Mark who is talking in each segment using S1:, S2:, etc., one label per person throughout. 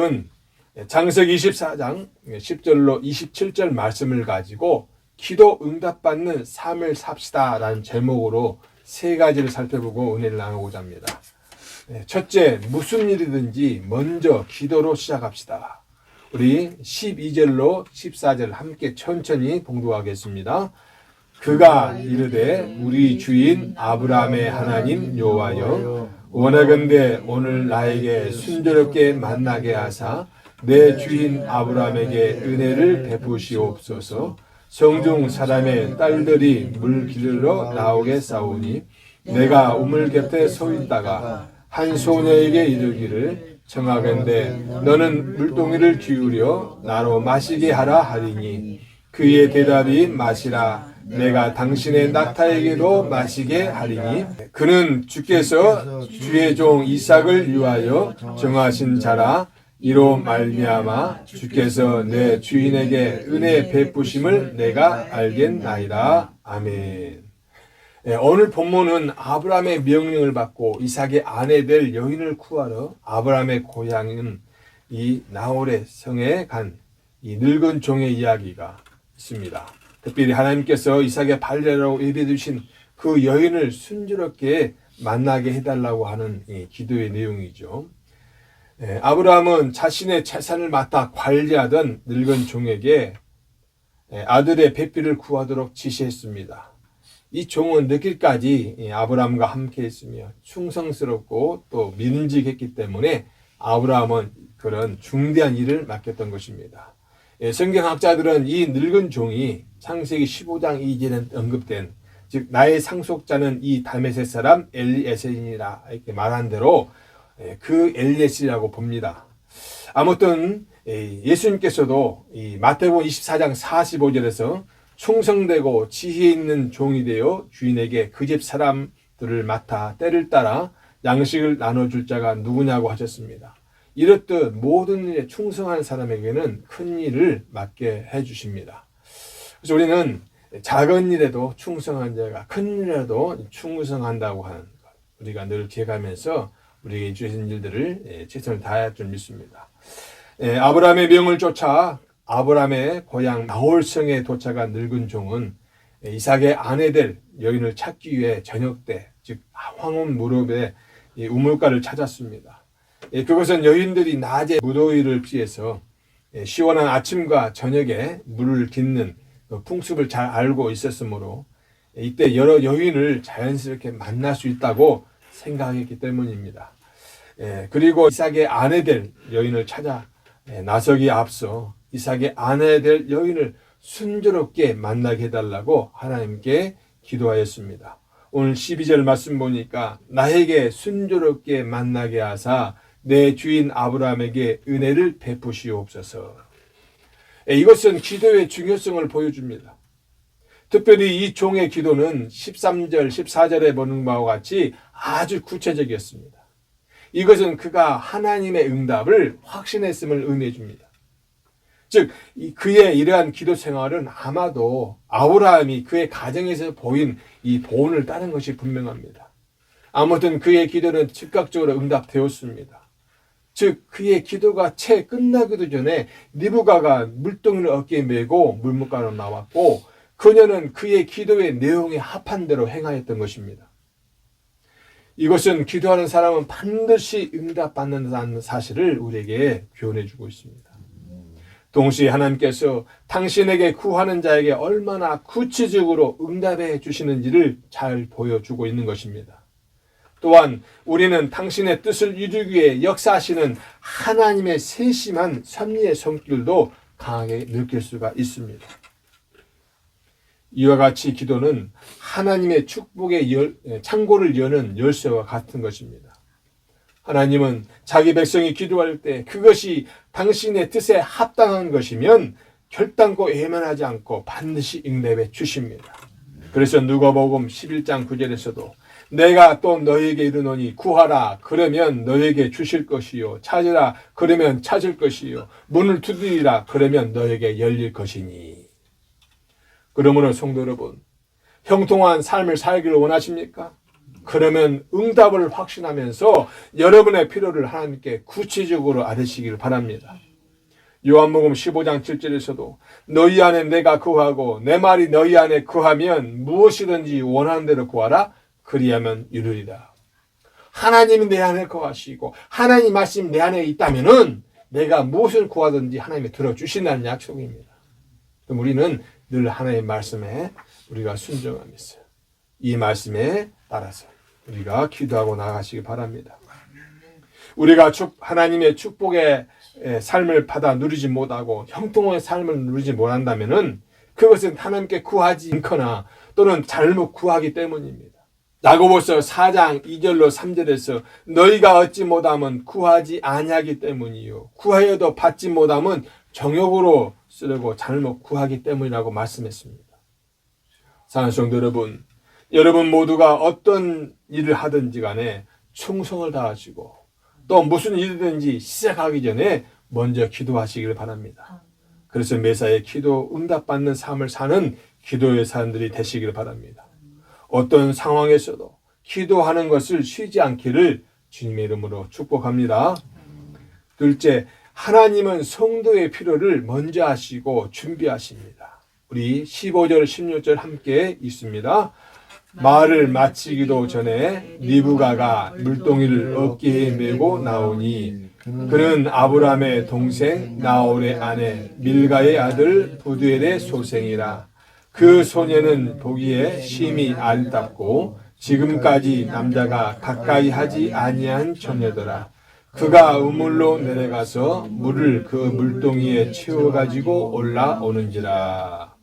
S1: 오늘은 창세기 24장 10절로 27절 말씀을 가지고 기도 응답받는 삶을 삽시다 라는 제목으로 세 가지를 살펴보고 은혜를 나누고자 합니다. 첫째, 무슨 일이든지 먼저 기도로 시작합시다. 우리 12절로 14절 함께 천천히 봉독하겠습니다. 그가 이르되 우리 주인 아브라함의 하나님 여호와여 원하건대 오늘 나에게 순조롭게 만나게 하사 내 주인 아브라함에게 은혜를 베푸시옵소서. 성중 사람의 딸들이 물 기르러 나오게 싸우니 내가 우물 곁에 서 있다가 한 소녀에게 이르기를 청하건대 너는 물동이를 기울여 나로 마시게 하라 하리니 그의 대답이 마시라 내가 당신의 낙타에게도 마시게 하리니 그는 주께서 주의 종 이삭을 위하여 정하신 자라. 이로 말미암아 주께서 내 주인에게 은혜 베푸심을 내가 알겠나이다. 아멘. 오늘 본문은 아브라함의 명령을 받고 이삭의 아내 될 여인을 구하러 아브라함의 고향인 이 나홀의 성에 간 이 늙은 종의 이야기가 있습니다. 특별히 하나님께서 이삭의 발레라고 예비해 주신 그 여인을 순조롭게 만나게 해달라고 하는 이 기도의 내용이죠. 아브라함은 자신의 재산을 맡아 관리하던 늙은 종에게 아들의 배필을 구하도록 지시했습니다. 이 종은 늦길까지 아브라함과 함께 했으며 충성스럽고 또 민직했기 때문에 아브라함은 그런 중대한 일을 맡겼던 것입니다. 성경학자들은 이 늙은 종이 창세기 15장 2절에 언급된 즉 나의 상속자는 이 다메섹 사람 엘리에셀이니라 이렇게 말한 대로 그 엘리에셀이라고 봅니다. 아무튼 예수님께서도 이 마태복음 24장 45절에서 충성되고 지혜 있는 종이 되어 주인에게 그 집 사람들을 맡아 때를 따라 양식을 나눠줄 자가 누구냐고 하셨습니다. 이렇듯 모든 일에 충성한 사람에게는 큰 일을 맡게 해주십니다. 그래서 우리는 작은 일에도 충성한 자가 큰 일에도 충성한다고 하는 것 우리가 늘 기억하면서 우리에게 주신 일들을 최선을 다할 줄 믿습니다. 아브라함의 명을 쫓아 아브라함의 고향 나홀성에 도착한 늙은 종은 이삭의 아내될 여인을 찾기 위해 저녁 때, 즉 황혼 무렵에 우물가를 찾았습니다. 그것은 여인들이 낮에 무더위를 피해서 시원한 아침과 저녁에 물을 깃는 풍습을 잘 알고 있었으므로 이때 여러 여인을 자연스럽게 만날 수 있다고 생각했기 때문입니다. 그리고 이삭의 아내 될 여인을 찾아 나서기에 앞서 이삭의 아내 될 여인을 순조롭게 만나게 해달라고 하나님께 기도하였습니다. 오늘 12절 말씀 보니까 나에게 순조롭게 만나게 하사 내 주인 아브라함에게 은혜를 베푸시옵소서. 이것은 기도의 중요성을 보여줍니다. 특별히 이 종의 기도는 13절, 14절에 보는 바와 같이 아주 구체적이었습니다. 이것은 그가 하나님의 응답을 확신했음을 의미해 줍니다. 즉 그의 이러한 기도 생활은 아마도 아브라함이 그의 가정에서 보인 이 보온을 따른 것이 분명합니다. 아무튼 그의 기도는 즉각적으로 응답되었습니다. 즉 그의 기도가 채 끝나기도 전에 리브가가 물동이를 어깨에 메고 물무가로 나왔고 그녀는 그의 기도의 내용에 합한 대로 행하였던 것입니다. 이것은 기도하는 사람은 반드시 응답받는다는 사실을 우리에게 교훈해 주고 있습니다. 동시에 하나님께서 당신에게 구하는 자에게 얼마나 구체적으로 응답해 주시는지를 잘 보여주고 있는 것입니다. 또한 우리는 당신의 뜻을 이루기 위해 역사하시는 하나님의 세심한 섭리의 손길도 강하게 느낄 수가 있습니다. 이와 같이 기도는 하나님의 축복의 창고를 여는 열쇠와 같은 것입니다. 하나님은 자기 백성이 기도할 때 그것이 당신의 뜻에 합당한 것이면 결단코 외면하지 않고 반드시 응답해 주십니다. 그래서 누가복음 11장 9절에서도 내가 또 너에게 이르노니 구하라 그러면 너에게 주실 것이요 찾으라 그러면 찾을 것이요 문을 두드리라 그러면 너에게 열릴 것이니. 그러므로 성도 여러분, 형통한 삶을 살기를 원하십니까? 그러면 응답을 확신하면서 여러분의 필요를 하나님께 구체적으로 아뢰시기를 바랍니다. 요한복음 15장 7절에서도 너희 안에 내가 거하고 내 말이 너희 안에 거하면 무엇이든지 원하는 대로 구하라 그리하면 이루리라. 하나님이 내 안에 거하시고 하나님 말씀이 내 안에 있다면은 내가 무엇을 구하든지 하나님이 들어주신다는 약속입니다. 그럼 우리는 늘 하나님의 말씀에 우리가 순종하면서 이 말씀에 따라서 우리가 기도하고 나가시기 바랍니다. 우리가 하나님의 축복의 삶을 받아 누리지 못하고 형통의 삶을 누리지 못한다면은 그것은 하나님께 구하지 않거나 또는 잘못 구하기 때문입니다. 야고보서 4장 2절로 3절에서 너희가 얻지 못하면 구하지 아니하기 때문이요 구하여도 받지 못하면 정욕으로 쓰려고 잘못 구하기 때문이라고 말씀했습니다. 사랑하는 성도 여러분 모두가 어떤 일을 하든지 간에 충성을 다하시고 또 무슨 일이든지 시작하기 전에 먼저 기도하시기를 바랍니다. 그래서 매사에 기도 응답받는 삶을 사는 기도의 사람들이 되시기를 바랍니다. 어떤 상황에서도 기도하는 것을 쉬지 않기를 주님의 이름으로 축복합니다. 둘째, 하나님은 성도의 필요를 먼저 하시고 준비하십니다. 우리 15절 16절 함께 있습니다. 말을 마치기도 전에 리브가가 물동이를 어깨에 메고 나오니 그는 아브라함의 동생 나홀의 아내 밀가의 아들 부두엘의 소생이라. 그 소녀는 보기에 심히 아름답고 지금까지 남자가 가까이 하지 아니한 처녀더라. 그가 우물로 내려가서 물을 그 물동이에 채워가지고 올라오는지라.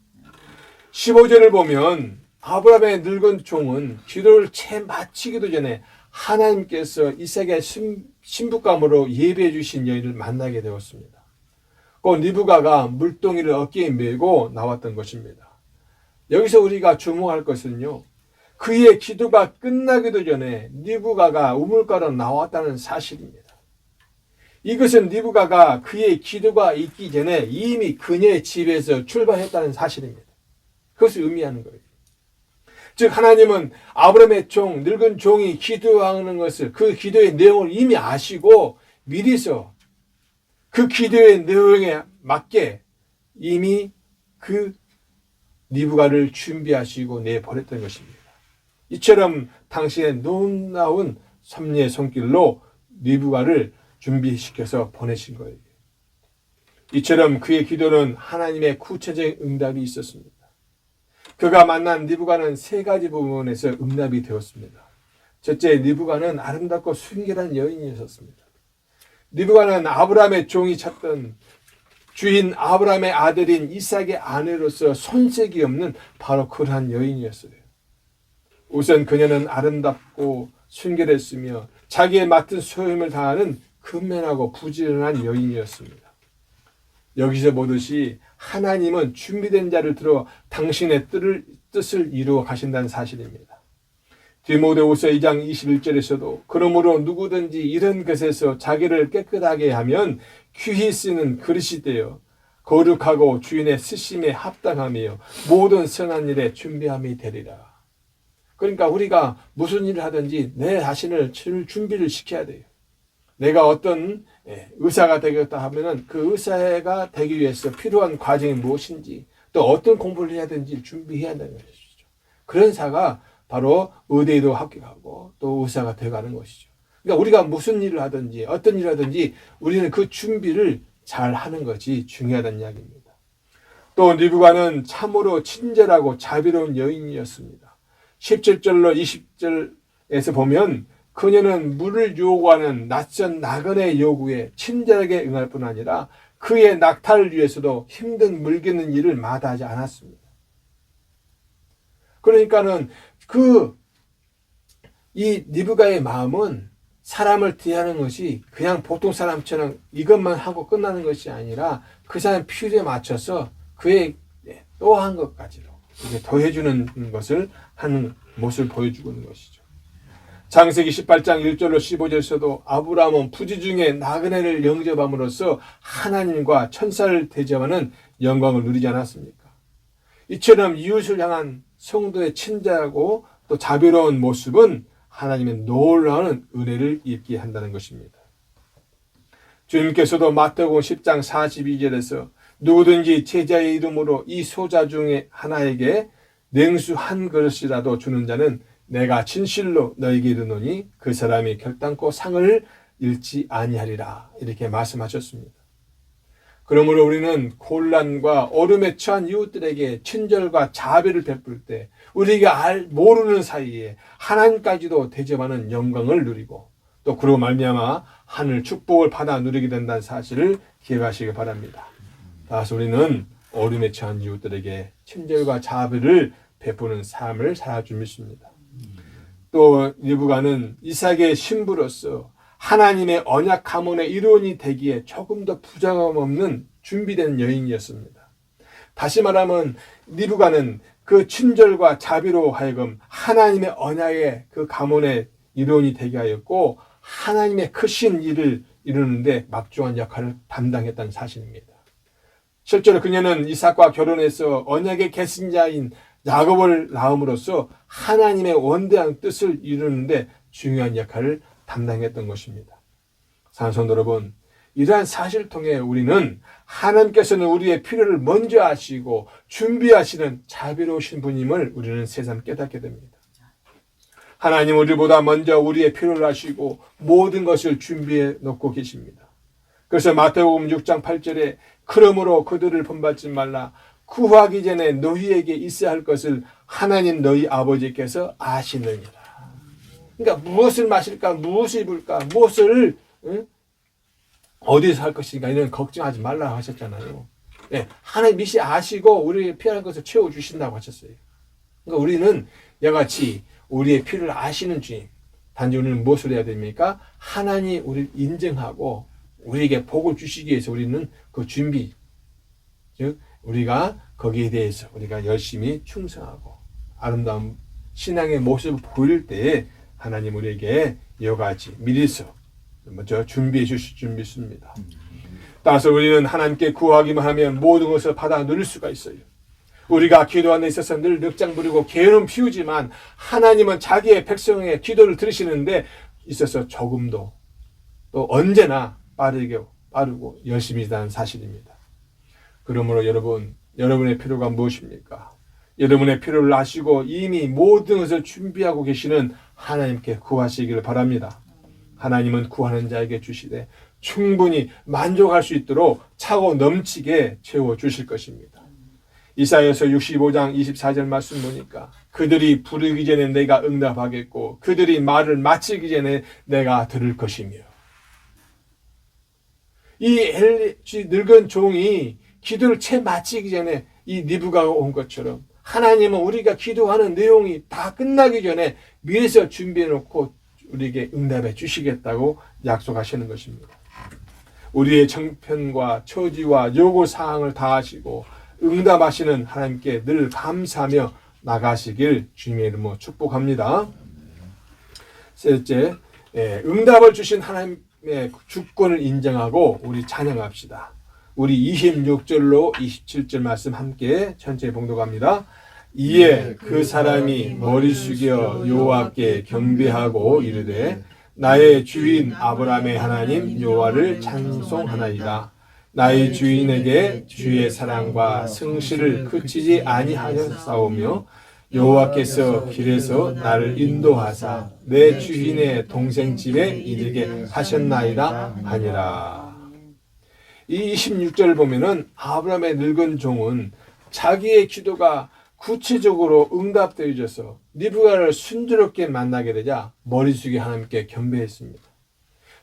S1: 15절을 보면 아브라함의 늙은 종은 기도를 채 마치기도 전에 하나님께서 이삭의 신부감으로 예배해 주신 여인을 만나게 되었습니다. 그 리브가가 물동이를 어깨에 메고 나왔던 것입니다. 여기서 우리가 주목할 것은요, 그의 기도가 끝나기도 전에 리브가가 우물가로 나왔다는 사실입니다. 이것은 리브가가 그의 기도가 있기 전에 이미 그녀의 집에서 출발했다는 사실입니다. 그것을 의미하는 거예요. 즉 하나님은 아브라함의 종, 늙은 종이 기도하는 것을, 그 기도의 내용을 이미 아시고 미리서 그 기도의 내용에 맞게 이미 그 리브가를 준비하시고 내보냈던 것입니다. 이처럼 당신의 놀라운 섭리의 손길로 리브가를 준비시켜서 보내신 거예요. 이처럼 그의 기도는 하나님의 구체적인 응답이 있었습니다. 그가 만난 리브가는 세 가지 부분에서 응답이 되었습니다. 첫째, 리브가는 아름답고 순결한 여인이었습니다. 리브가는 아브라함의 종이 찾던 주인 아브라함의 아들인 이삭의 아내로서 손색이 없는 바로 그러한 여인이었어요. 우선 그녀는 아름답고 순결했으며 자기의 맡은 소임을 다하는 근면하고 부지런한 여인이었습니다. 여기서 보듯이 하나님은 준비된 자를 들어 당신의 뜻을 이루어 가신다는 사실입니다. 디모데후서 2장 21절에서도 그러므로 누구든지 이런 것에서 자기를 깨끗하게 하면 귀히 쓰는 그릇이 되어 거룩하고 주인의 쓰심에 합당하며 모든 선한 일에 준비함이 되리라. 그러니까 우리가 무슨 일을 하든지 내 자신을 준비를 시켜야 돼요. 내가 어떤 의사가 되겠다 하면은 그 의사가 되기 위해서 필요한 과정이 무엇인지 또 어떤 공부를 해야 되는지 준비해야 한다는 것이죠. 그런 사가 바로 의대에도 합격하고 또 의사가 되어가는 것이죠. 그러니까 우리가 무슨 일을 하든지 어떤 일을 하든지 우리는 그 준비를 잘 하는 것이 중요하다는 이야기입니다. 또 리브가는 참으로 친절하고 자비로운 여인이었습니다. 17절로 20절에서 보면 그녀는 물을 요구하는 낯선 나그네의 요구에 친절하게 응할 뿐 아니라 그의 낙타를 위해서도 힘든 물 깃는 일을 마다하지 않았습니다. 그러니까는 이 리브가의 마음은 사람을 대하는 것이 그냥 보통 사람처럼 이것만 하고 끝나는 것이 아니라 그 사람 필요에 맞춰서 그의 또한 것까지로 더해주는 것을 하는 모습을 보여주고 있는 것이죠. 창세기 18장 1절로 15절에서도 아브라함은 부지 중에 나그네를 영접함으로써 하나님과 천사를 대접하는 영광을 누리지 않았습니까? 이처럼 이웃을 향한 성도의 친절하고 또 자비로운 모습은 하나님의 놀라운 은혜를 입게 한다는 것입니다. 주님께서도 마태복음 10장 42절에서 누구든지 제자의 이름으로 이 소자 중에 하나에게 냉수 한 그릇이라도 주는 자는 내가 진실로 너에게 이르노니 그 사람이 결단코 상을 잃지 아니하리라, 이렇게 말씀하셨습니다. 그러므로 우리는 곤란과 어려움에 처한 이웃들에게 친절과 자비를 베풀 때 우리가 모르는 사이에 하나님까지도 대접하는 영광을 누리고 또 그로 말미암아 하늘 축복을 받아 누리게 된다는 사실을 기억하시기 바랍니다. 따라서 우리는 어려움에 처한 이웃들에게 친절과 자비를 베푸는 삶을 살아줄 믿습니다. 또 리브가는 이삭의 신부로서 하나님의 언약 가문의 일원이 되기에 조금 더 부정함 없는 준비된 여인이었습니다. 다시 말하면 리브가는 그 친절과 자비로 하여금 하나님의 언약의 그 가문의 일원이 되게 하였고 하나님의 크신 일을 이루는데 막중한 역할을 담당했다는 사실입니다. 실제로 그녀는 이삭과 결혼해서 언약의 계승자인 야곱을 낳음으로써 하나님의 원대한 뜻을 이루는데 중요한 역할을 담당했던 것입니다. 사랑하는 성도 여러분, 이러한 사실을 통해 우리는 하나님께서는 우리의 필요를 먼저 아시고 준비하시는 자비로우신 분임을 우리는 새삼 깨닫게 됩니다. 하나님 우리보다 먼저 우리의 필요를 아시고 모든 것을 준비해 놓고 계십니다. 그래서 마태복음 6장 8절에 그러므로 그들을 본받지 말라. 구하기 전에 너희에게 있어야 할 것을 하나님 너희 아버지께서 아시느니라. 그러니까 무엇을 마실까, 무엇을 입을까, 무엇을 어디서 할 것인가 이런 걱정하지 말라 하셨잖아요. 네, 하나님 미리 아시고 우리의 필요한 것을 채워주신다고 하셨어요. 그러니까 우리는 이같이 우리의 필요를 아시는 주님, 단지 우리는 무엇을 해야 됩니까? 하나님 우리를 인정하고 우리에게 복을 주시기 위해서 우리는 그 준비, 즉 우리가 거기에 대해서 우리가 열심히 충성하고 아름다운 신앙의 모습을 보일 때에 하나님 우리에게 이와같이 미리서 먼저 준비해 주실 줄 믿습니다. 따라서 우리는 하나님께 구하기만 하면 모든 것을 받아 누릴 수가 있어요. 우리가 기도하는 데 있어서 늘 늑장 부리고 게으름 피우지만 하나님은 자기의 백성의 기도를 들으시는데 있어서 조금도 또 언제나 빠르고 열심히 하는 사실입니다. 그러므로 여러분의 필요가 무엇입니까? 여러분의 필요를 아시고 이미 모든 것을 준비하고 계시는 하나님께 구하시기를 바랍니다. 하나님은 구하는 자에게 주시되 충분히 만족할 수 있도록 차고 넘치게 채워주실 것입니다. 이사야서 65장 24절 말씀 보니까 그들이 부르기 전에 내가 응답하겠고 그들이 말을 마치기 전에 내가 들을 것이며, 이 늙은 종이 기도를 채 마치기 전에 이 리브가가 온 것처럼 하나님은 우리가 기도하는 내용이 다 끝나기 전에 미리서 준비해 놓고 우리에게 응답해 주시겠다고 약속하시는 것입니다. 우리의 정편과 처지와 요구사항을 다 하시고 응답하시는 하나님께 늘 감사하며 나가시길 주님의 이름으로 축복합니다. 셋째, 응답을 주신 하나님의 주권을 인정하고 우리 찬양합시다. 우리 26절로 27절 말씀 함께 천천히 봉독합니다. 이에 그 사람이 머리 숙여 여호와께 경배하고 이르되 나의 주인 아브라함의 하나님 여호와를 찬송하나이다. 나의 주인에게 주의 사랑과 성실을 그치지 아니하셨사오며 여호와께서 길에서 나를 인도하사 내 주인의 동생 집에 이르게 하셨나이다 하니라. 이 26절을 보면은 아브라함의 늙은 종은 자기의 기도가 구체적으로 응답되어져서 리브가를 순조롭게 만나게 되자 머리 숙여 하나님께 경배했습니다.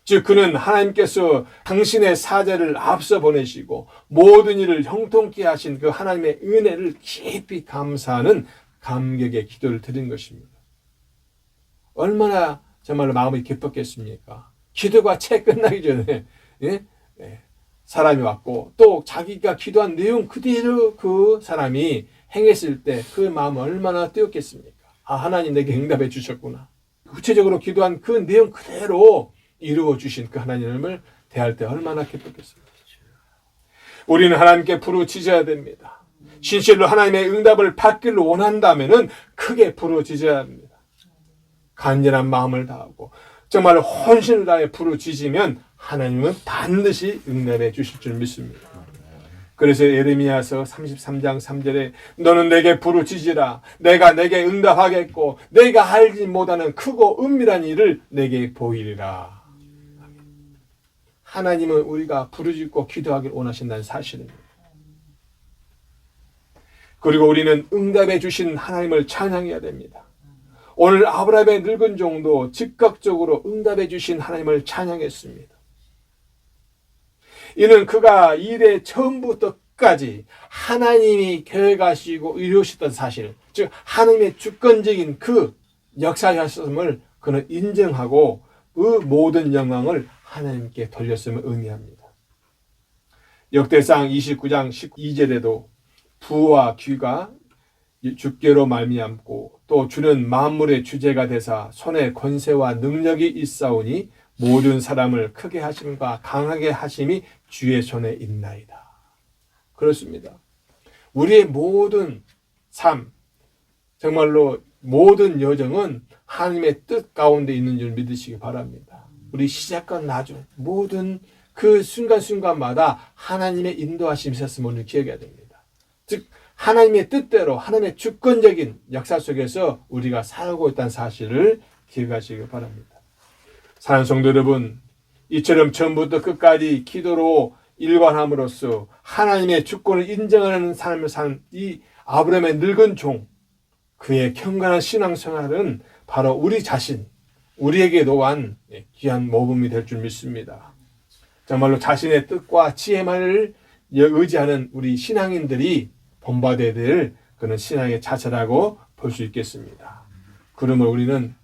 S1: 즉 그는 하나님께서 당신의 사자를 앞서 보내시고 모든 일을 형통케 하신 그 하나님의 은혜를 깊이 감사하는 감격의 기도를 드린 것입니다. 얼마나 정말로 마음이 기뻤겠습니까? 기도가 채 끝나기 전에 사람이 왔고 또 자기가 기도한 내용 그대로 그 사람이 행했을 때 그 마음은 얼마나 뛰었겠습니까? 아, 하나님 내게 응답해 주셨구나. 구체적으로 기도한 그 내용 그대로 이루어 주신 그 하나님을 대할 때 얼마나 기뻤겠습니까? 우리는 하나님께 부르짖어야 됩니다. 진실로 하나님의 응답을 받기를 원한다면은 크게 부르짖어야 합니다. 간절한 마음을 다하고 정말 헌신을 다해 부르짖으면 하나님은 반드시 응답해 주실 줄 믿습니다. 그래서 예레미야서 33장 3절에 너는 내게 부르짖으라 내가 내게 응답하겠고 내가 알지 못하는 크고 은밀한 일을 내게 보이리라. 하나님은 우리가 부르짖고 기도하길 원하신다는 사실입니다. 그리고 우리는 응답해 주신 하나님을 찬양해야 됩니다. 오늘 아브라함의 늙은 종도 즉각적으로 응답해 주신 하나님을 찬양했습니다. 이는 그가 일의 처음부터 끝까지 하나님이 계획하시고 이루셨던 사실, 즉 하나님의 주권적인 그 역사하심을 그는 인정하고 그 모든 영광을 하나님께 돌렸음을 의미합니다. 역대상 29장 12절에도 부와 귀가 주께로 말미암고 또 주는 만물의 주제가 되사 손에 권세와 능력이 있사오니 모든 사람을 크게 하심과 강하게 하심이 주의 손에 있나이다. 그렇습니다. 우리의 모든 삶, 정말로 모든 여정은 하나님의 뜻 가운데 있는 줄 믿으시기 바랍니다. 우리 시작과 나중 모든 그 순간순간마다 하나님의 인도하심이 있었음을 우리는 기억해야 됩니다. 즉 하나님의 뜻대로 하나님의 주권적인 역사 속에서 우리가 살고 있다는 사실을 기억하시기 바랍니다. 사랑하는 성도 여러분, 이처럼 처음부터 끝까지 기도로 일관함으로써 하나님의 주권을 인정하는 삶을 사는 이 아브라함의 늙은 종, 그의 경건한 신앙생활은 바로 우리 자신, 우리에게 또한 귀한 모범이 될 줄 믿습니다. 정말로 자신의 뜻과 지혜만을 의지하는 우리 신앙인들이 본받아야 될 그런 신앙의 자세라고 볼 수 있겠습니다. 그러므로 우리는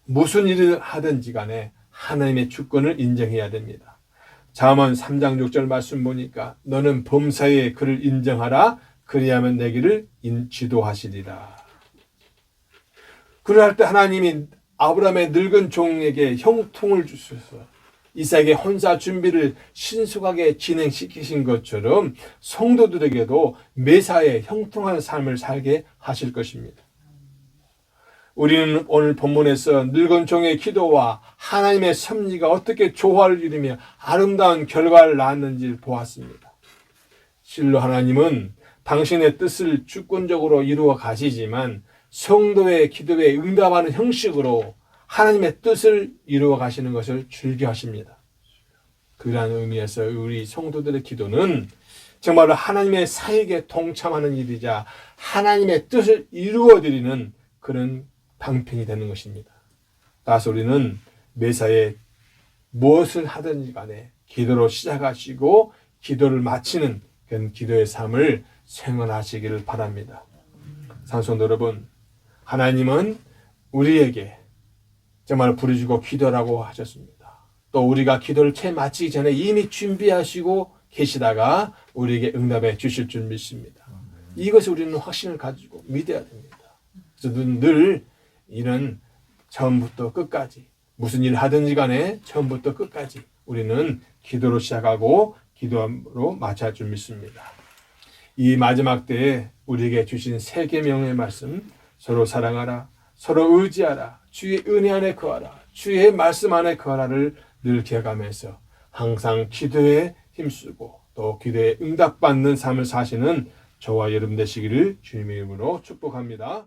S1: 무슨 일을 하든지 간에 하나님의 주권을 인정해야 됩니다. 잠언 3장 6절 말씀 보니까 너는 범사에 그를 인정하라 그리하면 내 길을 지도하시리라. 그럴 때 하나님이 아브라함의 늙은 종에게 형통을 주셔서 이삭의 혼사 준비를 신속하게 진행시키신 것처럼 성도들에게도 매사에 형통한 삶을 살게 하실 것입니다. 우리는 오늘 본문에서 늙은 종의 기도와 하나님의 섭리가 어떻게 조화를 이루며 아름다운 결과를 낳았는지 보았습니다. 실로 하나님은 당신의 뜻을 주권적으로 이루어 가시지만 성도의 기도에 응답하는 형식으로 하나님의 뜻을 이루어 가시는 것을 즐겨하십니다. 그러한 의미에서 우리 성도들의 기도는 정말로 하나님의 사역에 동참하는 일이자 하나님의 뜻을 이루어 드리는 그런 방편이 되는 것입니다. 따라서 우리는 매사에 무엇을 하든지 간에 기도로 시작하시고 기도를 마치는 그런 기도의 삶을 생활하시기를 바랍니다. 상성도 여러분, 하나님은 우리에게 정말 부르짖고 기도라고 하셨습니다. 또 우리가 기도를 채 마치기 전에 이미 준비하시고 계시다가 우리에게 응답해 주실 줄 믿습니다. 이것을 우리는 확신을 가지고 믿어야 됩니다. 그래서 늘 이런 처음부터 끝까지 무슨 일을 하든지 간에 처음부터 끝까지 우리는 기도로 시작하고 기도로 마쳐야 할 줄 믿습니다. 이 마지막 때에 우리에게 주신 세 계명의 말씀, 서로 사랑하라, 서로 의지하라, 주의 은혜 안에 거하라, 주의 말씀 안에 거하라를 늘 기억하면서 항상 기도에 힘쓰고 또 기도에 응답받는 삶을 사시는 저와 여러분 되시기를 주님의 이름으로 축복합니다.